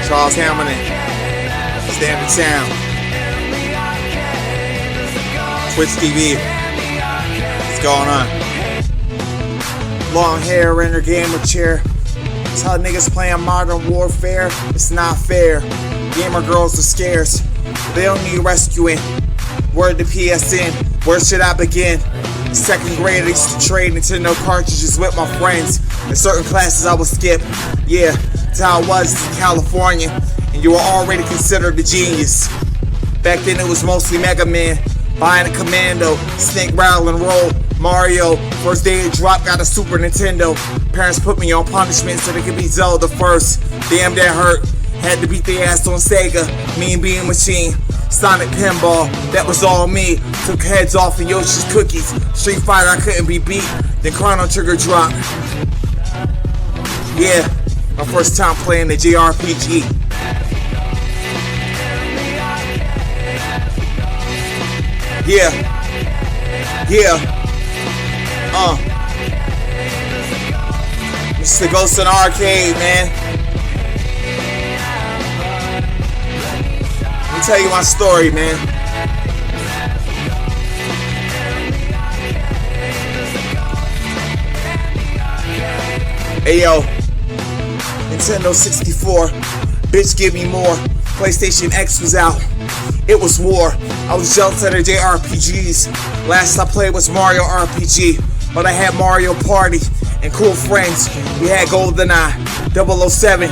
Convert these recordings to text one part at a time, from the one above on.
Charles Hamilton, Standard Sound, Twitch TV. What's going on? Long hair in her gamer chair. That's how niggas playing Modern Warfare. It's not fair. Gamer girls are scarce. They don't need rescuing. Word to PSN. Where should I begin? Second grade, I used to trade Nintendo cartridges with my friends. In certain classes I would skip. Yeah, that's how it was in California. And you were already considered a genius. Back then it was mostly Mega Man, Bionic Commando, Snake Rattle and Roll, Mario. First day it dropped, got a Super Nintendo. Parents put me on punishment so they could beat Zelda first. Damn, that hurt. Had to beat their ass on Sega, Mean Bean Machine, Sonic Pinball, that was all me. Took heads off of Yoshi's Cookies. Street Fighter, I couldn't be beat. Then Chrono Trigger dropped. Yeah, my first time playing the JRPG. Yeah. It's the Ghost in the Arcade, man. Let me tell you my story, man. Hey yo, Nintendo 64, bitch give me more. PlayStation X was out, it was war. I was jealous of the JRPGs. Last I played was Mario RPG, but I had Mario Party and cool friends. We had GoldenEye, 007,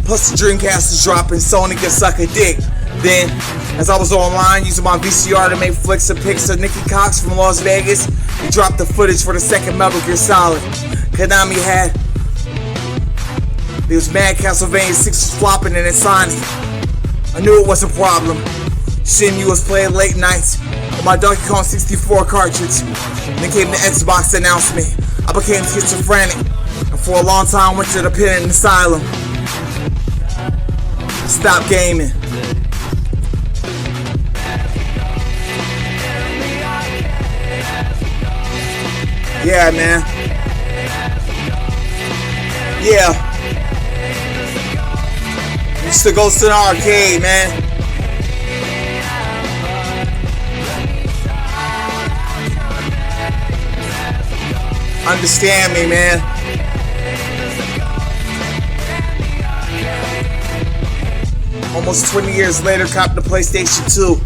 plus the Dreamcast was dropping, Sony could suck a dick. Then, as I was online using my VCR to make flicks and pics of Nikki Cox from Las Vegas, we dropped the footage for the second Metal Gear Solid. Konami had, there was Mad Castlevania 6 was flopping and it Sonic. I knew it was a problem. Shinju was playing late nights with my Donkey Kong 64 cartridge. Then came the Xbox announcement. I became schizophrenic, and for a long time went to the pen asylum. Stopped gaming. Yeah, man. Yeah. Used to go to the arcade, man. Understand me, man. Almost 20 years later, copped the PlayStation 2.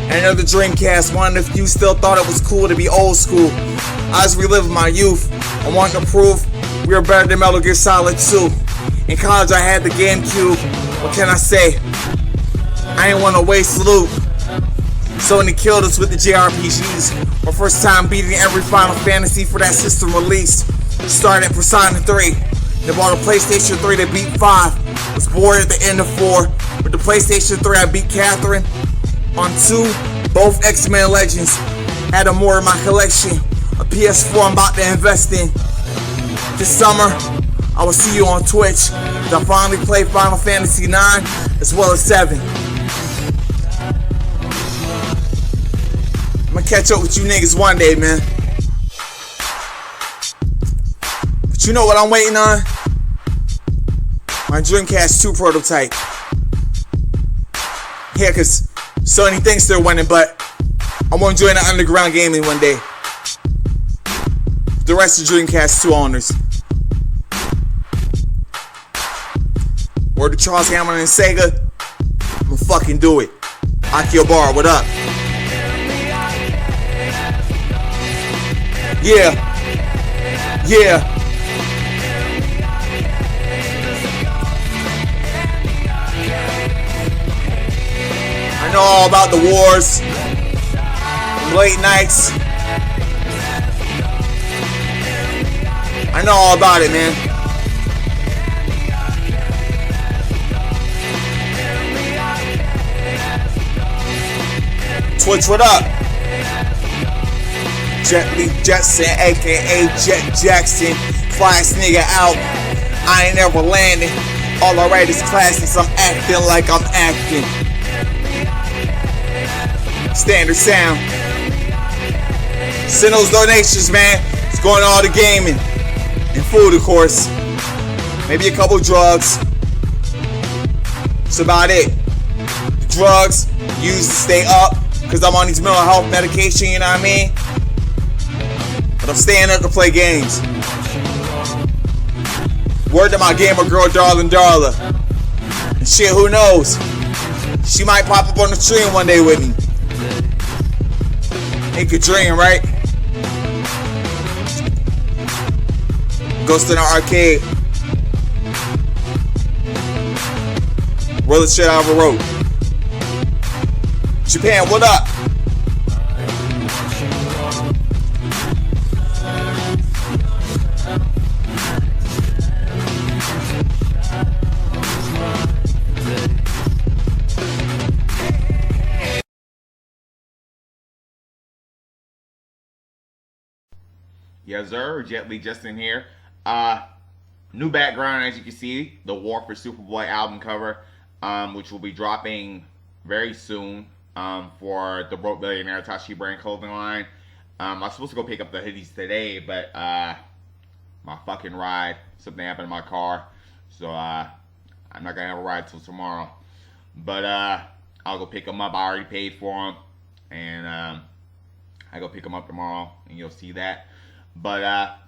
And another Dreamcast, one of the few still thought it was cool to be old school. I was reliving my youth. I wanted to prove we were better than Metal Gear Solid 2. In college, I had the GameCube. What can I say? I ain't want to waste loot. Sony killed us with the JRPGs. My first time beating every Final Fantasy for that system release. Started at Persona 3. Then bought a PlayStation 3 to beat 5. Was bored at the end of 4. With the PlayStation 3 I beat Catherine. On 2, both X-Men Legends. Had more in my collection. A PS4 I'm about to invest in. This summer, I will see you on Twitch. I finally play Final Fantasy 9 as well as 7. I'm gonna catch up with you niggas one day, man. But you know what I'm waiting on? My Dreamcast 2 prototype. Yeah, cause Sony thinks they're winning, but I want to join the underground gaming one day. The rest of Dreamcast 2 owners. Word to Charles Hamilton and Sega, I'ma fucking do it. Akihabara, what up? Yeah. I know all about the wars, late nights. I know all about it, man. Twitch, what up? Jet Jetson, aka Jet Jackson, flyest nigga out. I ain't ever landing. All I write is classics. I'm acting like I'm acting. Standard Sound. Send those donations, man. It's going to all the gaming and food, of course. Maybe a couple drugs. That's about it. The drugs used to stay up because I'm on these mental health medication, you know what I mean? But I'm staying up to play games. Word to my gamer girl, darling Darla. And shit, who knows? She might pop up on the stream one day with me. Ain't a dream, right? Ghost in the arcade. Roll the shit out of a rope. Japan, what up? Yes, sir. Jet Li Justin here. New background, as you can see, the War for Superboy album cover, which will be dropping very soon for the Broke Billionaire Tashi brand clothing line. I was supposed to go pick up the hoodies today, but my fucking ride, something happened in my car, so I'm not gonna have a ride till tomorrow. But I'll go pick them up. I already paid for them, and I go pick them up tomorrow, and you'll see that. But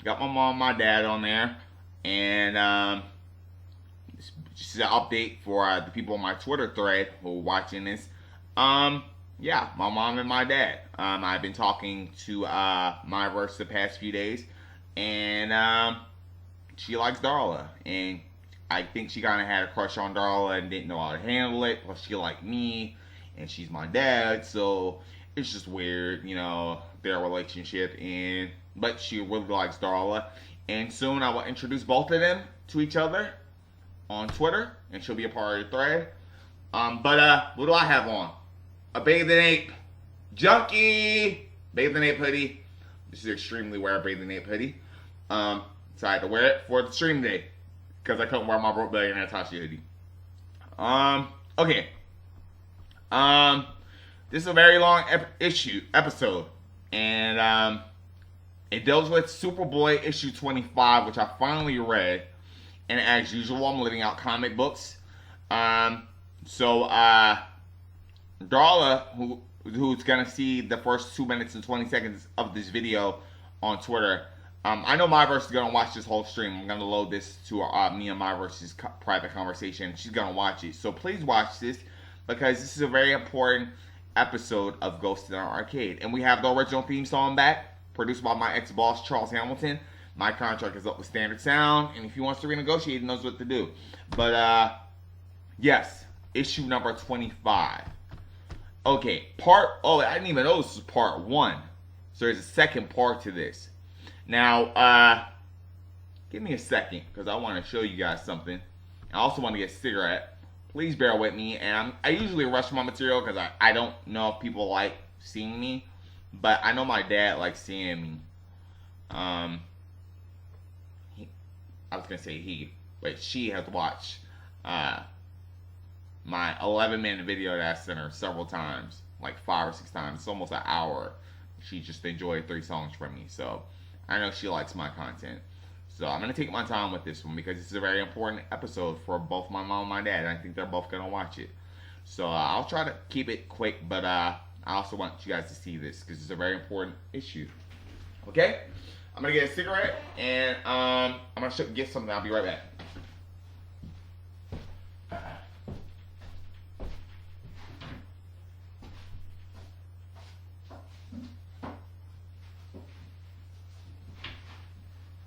got my mom and my dad on there, and just an update for the people on my Twitter thread who are watching this. Yeah, my mom and my dad. I've been talking to Myverse the past few days, and she likes Darla, and I think she kind of had a crush on Darla and didn't know how to handle it. Plus, she liked me, and she's my dad, so it's just weird, you know, their relationship. But she really likes Darla, and soon I will introduce both of them to each other on Twitter, and she'll be a part of the thread. But what do I have on? A Bathing Ape Junkie Bathing Ape hoodie. This is extremely rare Bathing Ape hoodie. So I had to wear it for the stream day because I couldn't wear my Broke Billionaire Tashi hoodie. Okay. This is a very long episode, and it deals with Superboy issue 25, which I finally read. And as usual, I'm living out comic books. So Darla, who's gonna see the first 2 minutes and 20 seconds of this video on Twitter, I know Myverse is gonna watch this whole stream. I'm gonna load this to me and Myverse's private conversation. She's gonna watch it, so please watch this because this is a very important episode of Ghost in the Arcade. And we have the original theme song back, produced by my ex-boss, Charles Hamilton. My contract is up with Standard Sound, and if he wants to renegotiate, he knows what to do. But, yes, issue number 25. Okay, I didn't even know this was part 1. So there's a second part to this. Now, give me a second, because I want to show you guys something. I also want to get a cigarette. Please bear with me, and I usually rush my material, because I don't know if people like seeing me. But I know my dad likes seeing me. I was going to say he, but she has watched my 11-minute video that I sent her several times, like 5 or 6 times. It's almost an hour. She just enjoyed 3 songs from me, so I know she likes my content. So I'm going to take my time with this one because this is a very important episode for both my mom and my dad, and I think they're both going to watch it. So I'll try to keep it quick, but I also want you guys to see this because it's a very important issue. Okay? I'm going to get a cigarette, and I'm going to get something. I'll be right back.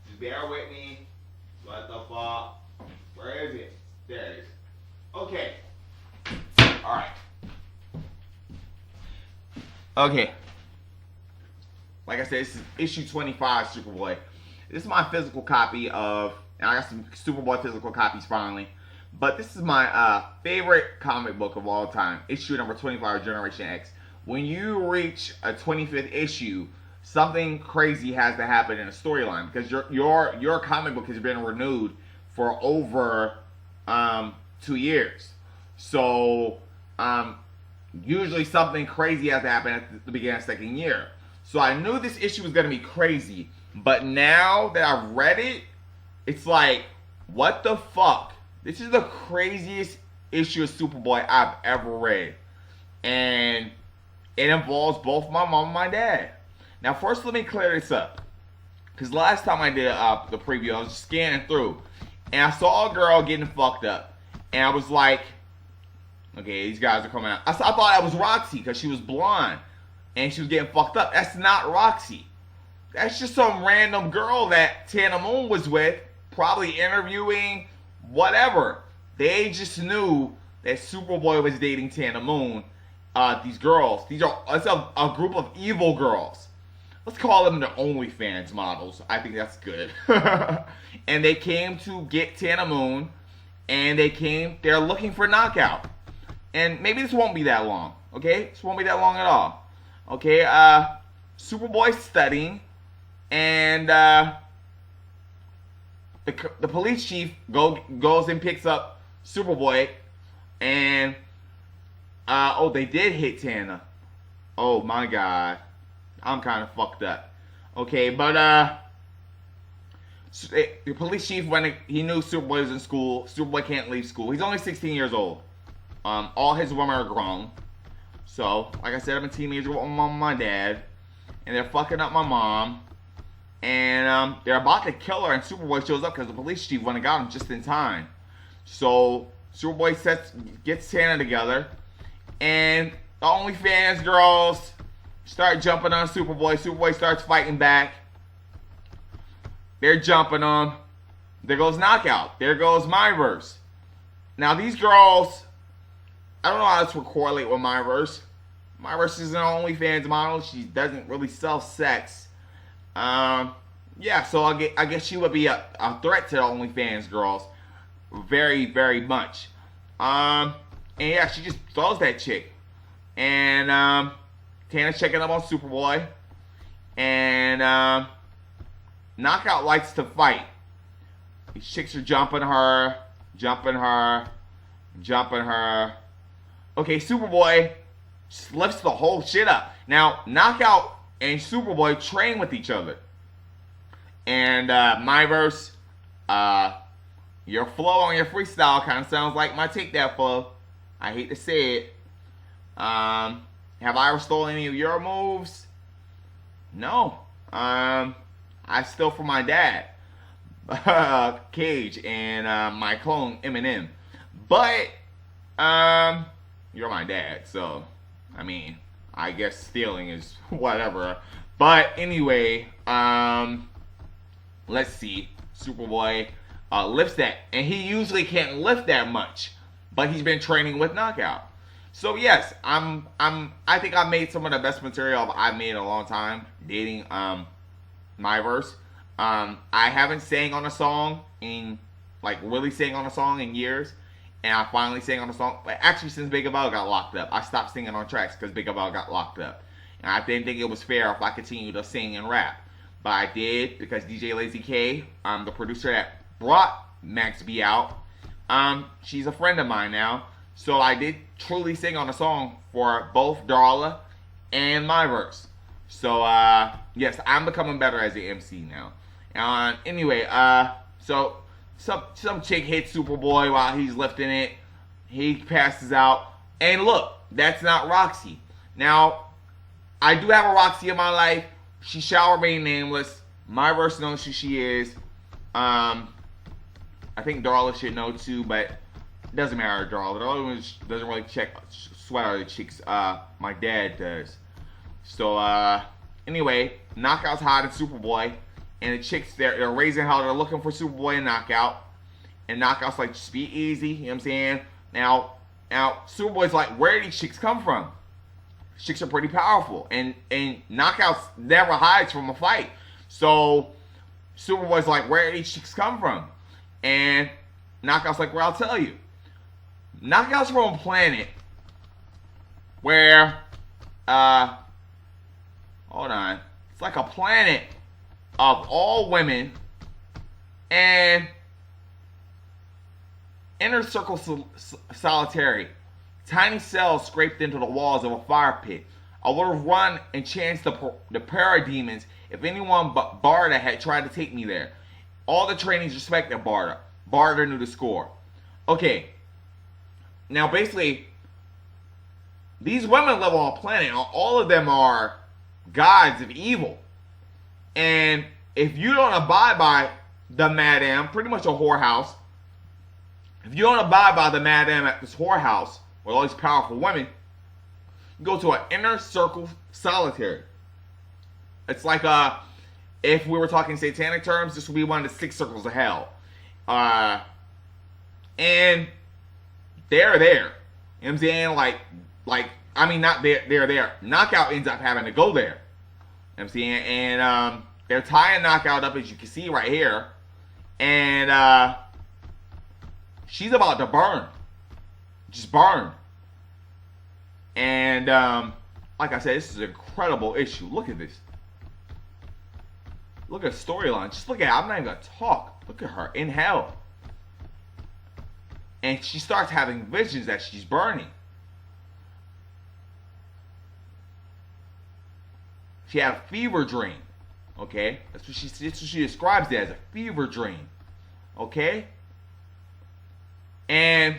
Just bear with me. What the fuck? Where is it? There it is. Okay. Alright. Okay. Like I said, this is issue 25, Superboy. This is my physical copy of, and I got some Superboy physical copies finally. But this is my favorite comic book of all time. Issue number 25, Generation X. When you reach a 25th issue, something crazy has to happen in a storyline because your comic book has been renewed for over 2 years. So usually something crazy has to happen at the beginning of the second year. So I knew this issue was going to be crazy, but now that I've read it, it's like, what the fuck? This is the craziest issue of Superboy I've ever read. And it involves both my mom and my dad. Now, first, let me clear this up. Because last time I did the preview, I was just scanning through. And I saw a girl getting fucked up. And I was like, okay, these guys are coming out. I thought that was Roxy because she was blonde. And she was getting fucked up. That's not Roxy. That's just some random girl that Tana Moon was with. Probably interviewing, whatever. They just knew that Superboy was dating Tana Moon. These girls. It's a group of evil girls. Let's call them the OnlyFans models. I think that's good. And they came to get Tana Moon. And they're looking for Knockout. And maybe this won't be that long. Okay? This won't be that long at all. Okay? Superboy's studying. And the police chief goes and picks up Superboy. And they did hit Tana. Oh my god. I'm kind of fucked up. Okay, but the police chief, when he knew Superboy was in school, Superboy can't leave school. He's only 16 years old. All his women are grown. So, like I said, I'm a teenager with my mom and my dad. And they're fucking up my mom. And they're about to kill her, and Superboy shows up because the police chief went and got him just in time. So, Superboy gets Tana together. And the OnlyFans girls start jumping on Superboy. Superboy starts fighting back. They're jumping on. There goes Knockout. There goes Myverse. Now these girls, I don't know how this will correlate with Myverse. Myverse is an OnlyFans model. She doesn't really sell sex. Yeah, so I guess she would be a threat to the OnlyFans girls. Very, very much. And yeah, she just throws that chick. And Tana's checking up on Superboy. And Knockout likes to fight. These chicks are jumping her. Okay, Superboy just lifts the whole shit up. Now, Knockout and Superboy train with each other. And Myverse, your flow on your freestyle kind of sounds like my Take That flow. I hate to say it. Have I ever stolen any of your moves? No. I stole from my dad, Cage, and my clone Eminem. But you're my dad, so I mean, I guess stealing is whatever. But anyway, let's see. Superboy lifts that, and he usually can't lift that much, but he's been training with Knockout. So yes, I think I've made some of the best material I've made in a long time dating Myverse. I haven't sang on a song in really sang on a song in years, and I finally sang on a song. But actually, since Big Abel got locked up, I stopped singing on tracks because Big Abel got locked up, and I didn't think it was fair if I continued to sing and rap. But I did because DJ Lazy K, the producer that brought Max B out, she's a friend of mine now. So I did truly sing on a song for both Darla and Myverse. So yes, I'm becoming better as an MC now. Anyway, so some chick hits Superboy while he's lifting it. He passes out. And look, that's not Roxy. Now, I do have a Roxy in my life. She shall remain nameless. Myverse knows who she is. I think Darla should know too, but it doesn't matter, Darla. Darla doesn't really sweat other chicks. My dad does. So, anyway, Knockout's hiding Superboy. And the chicks, they're raising hell. They're looking for Superboy and Knockout. And Knockout's like, just be easy. You know what I'm saying? Now, Superboy's like, where did these chicks come from? Chicks are pretty powerful. And Knockout never hides from a fight. So, Superboy's like, where did these chicks come from? And Knockout's like, well, I'll tell you. Knockout's from a planet where, hold on. It's like a planet of all women and inner circle solitary. Tiny cells scraped into the walls of a fire pit. I would have run and chanced the parademons if anyone but Barda had tried to take me there. All the trainees respected Barda. Barda knew the score. Okay. Now, basically, these women live on a planet. All of them are gods of evil. And if you don't abide by the madam, pretty much a whorehouse, if you don't abide by the madam at this whorehouse with all these powerful women, you go to an inner circle solitary. It's like if we were talking satanic terms, this would be one of the 6 circles of hell. And they're there. You know what I'm saying? I mean, not they're there. Knockout ends up having to go there. You know what I'm saying? And they're tying Knockout up, as you can see right here. And she's about to burn. Just burn. And like I said, this is an incredible issue. Look at this. Look at the storyline. Just look at it. I'm not even going to talk. Look at her in hell. And she starts having visions that she's burning. She had a fever dream. Okay? That's what she describes it as, a fever dream. Okay? And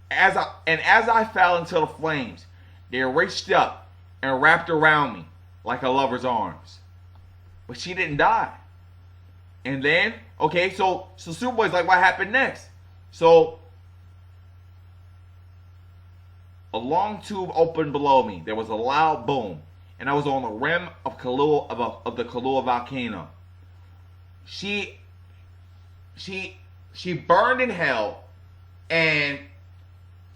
as I fell into the flames, they reached up and wrapped around me like a lover's arms. But she didn't die. And then, okay, so Superboy's like, what happened next? So a long tube opened below me. There was a loud boom, and I was on the rim of the Kahlua volcano. She burned in hell and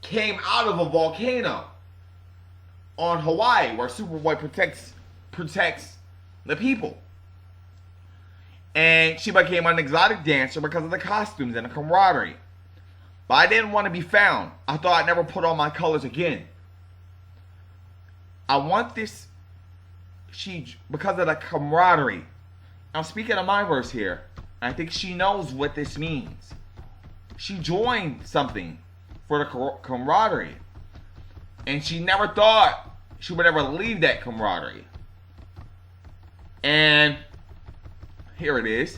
came out of a volcano on Hawaii, where Superboy protects the people. And she became an exotic dancer because of the costumes and the camaraderie. But I didn't want to be found. I thought I'd never put on my colors again. I want this, because of the camaraderie. I'm speaking of my verse here. I think she knows what this means. She joined something for the camaraderie. And she never thought she would ever leave that camaraderie. And here it is.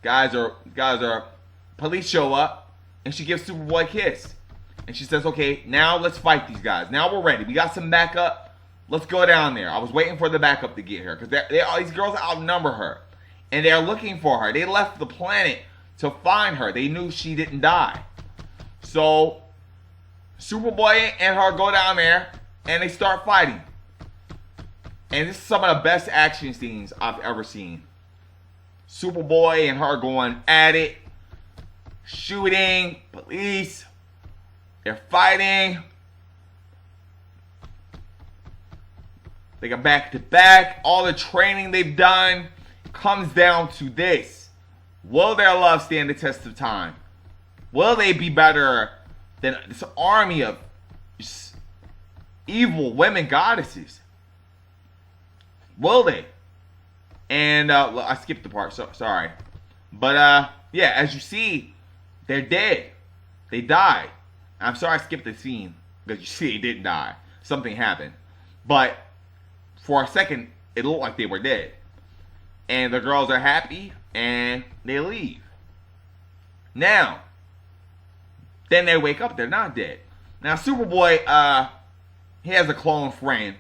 Guys are police show up, and she gives Superboy a kiss. And she says, okay, now let's fight these guys. Now we're ready. We got some backup. Let's go down there. I was waiting for the backup to get here, because all these girls outnumber her. And they're looking for her. They left the planet to find her. They knew she didn't die. So Superboy and her go down there, and they start fighting. And this is some of the best action scenes I've ever seen. Superboy and her going at it, shooting, police, they're fighting. They go back to back. All the training they've done comes down to this. Will their love stand the test of time? Will they be better than this army of evil women goddesses? Will they? And I skipped the part, so sorry. But yeah, as you see, they're dead. They died. I'm sorry I skipped the scene, because you see they didn't die. Something happened. But for a second, it looked like they were dead. And the girls are happy, and they leave. Now, then they wake up, they're not dead. Now, Superboy, he has a clone friend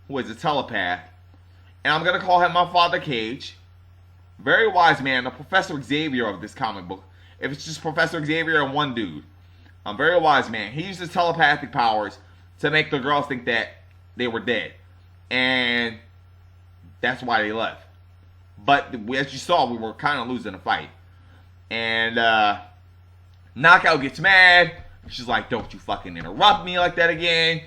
who is a telepath. And I'm going to call him my Father Cage. Very wise man, the Professor Xavier of this comic book. If it's just Professor Xavier and one dude. Very wise man. He uses telepathic powers to make the girls think that they were dead. And that's why they left. But as you saw, we were kind of losing the fight. And Knockout gets mad. She's like, don't you fucking interrupt me like that again.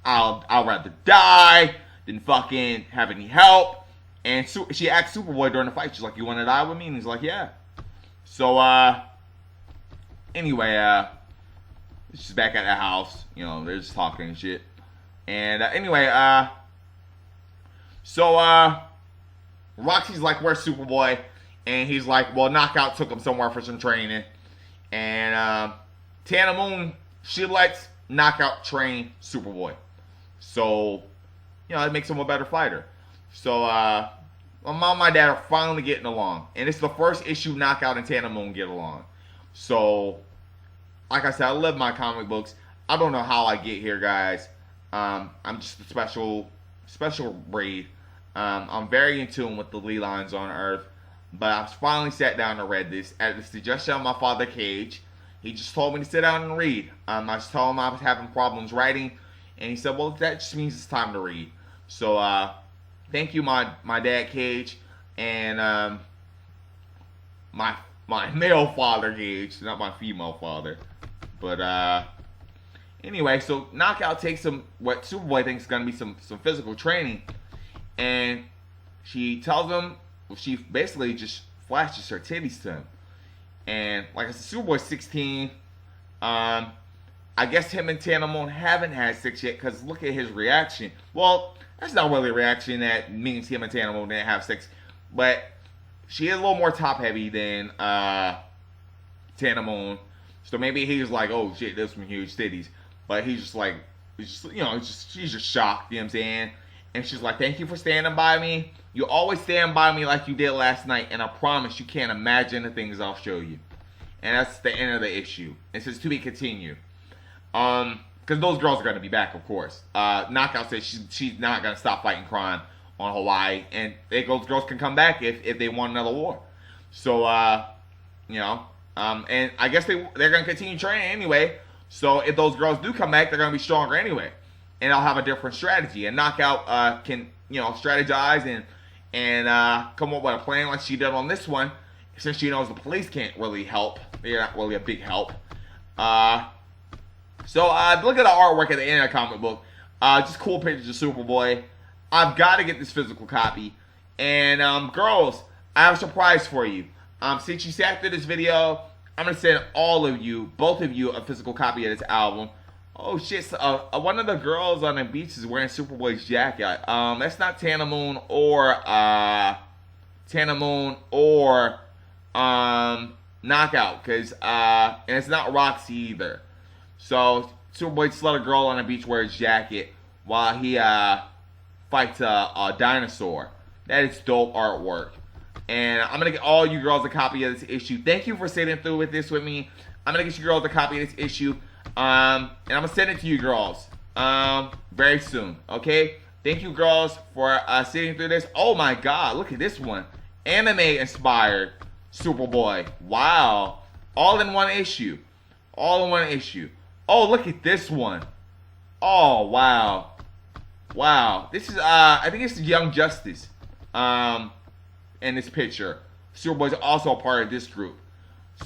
I'll rather die than fucking have any help. And she asked Superboy during the fight, she's like, you want to die with me? And he's like, yeah. So anyway, she's back at the house. You know, they're just talking and shit. And anyway, so Roxy's like, where's Superboy? And he's like, well, Knockout took him somewhere for some training. And Tana Moon, she lets Knockout train Superboy. So, you know, it makes him a better fighter. So, my mom and my dad are finally getting along. And it's the first issue Knockout and Tana Moon get along. So, like I said, I love my comic books. I don't know how I get here, guys. I'm just a special breed. I'm very in tune with the Lee lines on Earth. But I finally sat down and read this at the suggestion of my father, Cage. He just told me to sit down and read. I just told him I was having problems writing. And he said, well, that just means it's time to read. So, thank you, my dad, Cage. And my male father, Cage. Not my female father. But, anyway, so Knockout takes what Superboy thinks is going to be some physical training. And she tells him, she basically just flashes her titties to him. And like I said, Superboy's 16. I guess him and Tana Moon haven't had sex yet because look at his reaction. Well, that's not really a reaction that means him and Tana Moon didn't have sex. But she is a little more top heavy than Tana Moon. So maybe he's like, oh shit, there's some huge titties. But he's just like, she's just shocked, you know what I'm saying? And she's like, thank you for standing by me. You always stand by me like you did last night. And I promise you can't imagine the things I'll show you. And that's the end of the issue. It says to be continued. Because those girls are going to be back, of course. Knockout says she's not going to stop fighting crime on Hawaii. And those girls can come back if they want another war. So, and I guess they're going to continue training anyway. So if those girls do come back, they're going to be stronger anyway. And I'll have a different strategy. And Knockout can, strategize and come up with a plan like she did on this one. Since she knows the police can't really help. They're not really a big help. So look at the artwork at the end of the comic book. Just cool pictures of Superboy. I've got to get this physical copy. And girls, I have a surprise for you. Since you sat through this video, I'm going to send both of you, a physical copy of this album. Oh shit, so, one of the girls on the beach is wearing Superboy's jacket. That's not Tana Moon or Knockout, and it's not Roxy either. So Superboy just let a girl on the beach wear his jacket while he fights a dinosaur. That is dope artwork. And I'm going to get all you girls a copy of this issue. Thank you for sitting through with this with me. I'm going to get you girls a copy of this issue. And I'm going to send it to you girls very soon. Okay? Thank you girls for sitting through this. Oh my god, look at this one. Anime inspired Superboy. Wow. All in one issue. All in one issue. Oh, look at this one. Oh, wow. Wow. This is, I think it's Young Justice. In this picture. Superboy's also a part of this group.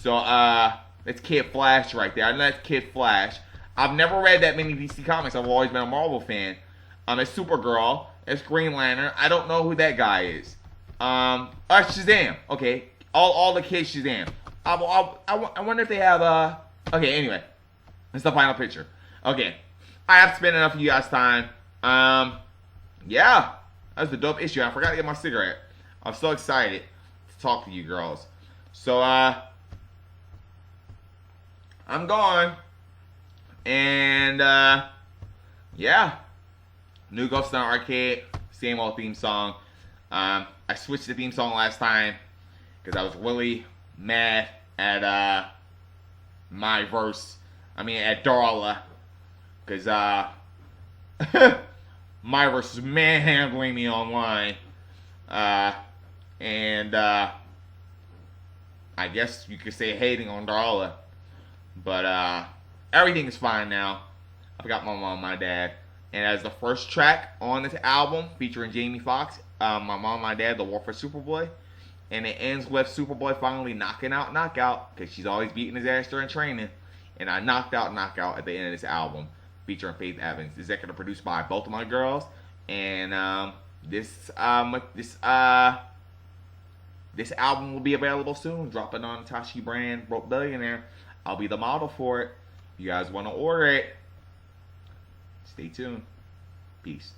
So, that's Kid Flash right there. I know that's Kid Flash. I've never read that many DC comics. I've always been a Marvel fan. It's Supergirl. It's Green Lantern. I don't know who that guy is. Shazam. Okay. All the kids Shazam. I wonder if they have, okay, anyway. That's the final picture. Okay. I have spent enough of you guys' time. Yeah. That's the dope issue. I forgot to get my cigarette. I'm so excited to talk to you girls. So, I'm gone. And, yeah. New Ghost in the Arcade. Same old theme song. I switched the theme song last time because I was really mad at, my verse. I mean, at Darla. Because, my verse was manhandling me online. And I guess you could say hating on Darla. But everything is fine now. I've got my mom and my dad. And as the first track on this album featuring Jamie Foxx, my mom and my dad, The War for Superboy. And it ends with Superboy finally knocking out Knockout, because she's always beating his ass during training. And I knocked out Knockout at the end of this album featuring Faith Evans. Executive produced by both of my girls. And this album will be available soon, dropping on Tashi brand Broke Billionaire. I'll be the model for it. If you guys want to order it, stay tuned. Peace.